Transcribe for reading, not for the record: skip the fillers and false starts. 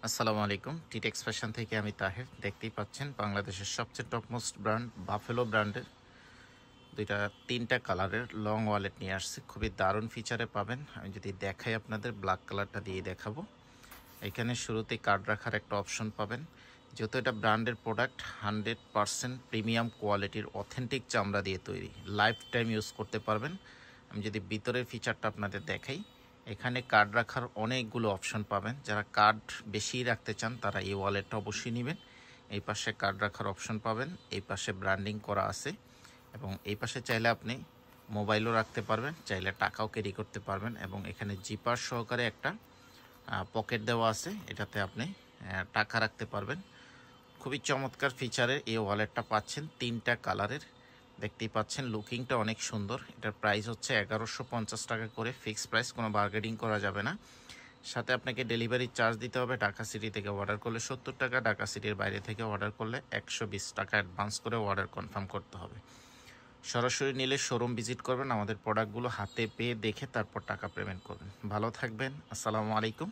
আসসালামু আলাইকুম। টিটেক্স ফ্যাশন থেকে আমি তাহের। দেখতেই পাচ্ছেন বাংলাদেশের সবচেয়ে টপমোস্ট ব্র্যান্ড বাফেলো ব্র্যান্ডের তিনটা কালারের লং ওয়ালেট নিয়ে আসছি। খুবই দারুণ ফিচারে পাবেন। আমি যদি দেখাই আপনাদের ব্ল্যাক কালারটা দিয়ে দেখাবো। এখানে শুরুতেই কার্ড রাখার একটা অপশন পাবেন। যেহেতু এটা ব্র্যান্ডের প্রোডাক্ট 100% প্রিমিয়াম কোয়ালিটির অথেন্টিক চামড়া দিয়ে তৈরি, লাইফ টাইম ইউজ করতে পারবেন। আমি যদি ভিতরের ফিচারটা আপনাদের দেখাই, এখানে কার্ড রাখার অনেকগুলো অপশন পাবেন। যারা কার্ড বেশি রাখতে চান তারা এই ওয়ালেটটা অবশ্যই নেবেন। এই পাশে কার্ড রাখার অপশন পাবেন, এই পাশে ব্র্যান্ডিং করা আছে এবং এই পাশে চাইলে আপনি মোবাইলও রাখতে পারবেন, চাইলে টাকাও ক্যারি করতে পারবেন এবং এখানে জিপার সহকারে একটা পকেট দেওয়া আছে, এটাতে আপনি টাকা রাখতে পারবেন। খুবই চমৎকার ফিচারের এই ওয়ালেটটা পাচ্ছেন তিনটা কালারের। দেখতেই পাচ্ছেন লুকিংটা অনেক সুন্দর। এটার প্রাইস হচ্ছে 1150 টাকা করে, ফিক্সড প্রাইস, কোনো বার্গেনিং করা যাবে না। সাথে আপনাকে ডেলিভারি চার্জ দিতে হবে। ঢাকা সিটি থেকে অর্ডার করলে 70 টাকা, ঢাকা সিটির বাইরে থেকে অর্ডার করলে 120 টাকা অ্যাডভান্স করে অর্ডার কনফার্ম করতে হবে। সরাসরি নিলে শোরুম ভিজিট করবেন, আমাদের প্রোডাক্টগুলো হাতে পেয়ে দেখে তারপর টাকা পেমেন্ট করবেন। ভালো থাকবেন। আসসালামু আলাইকুম।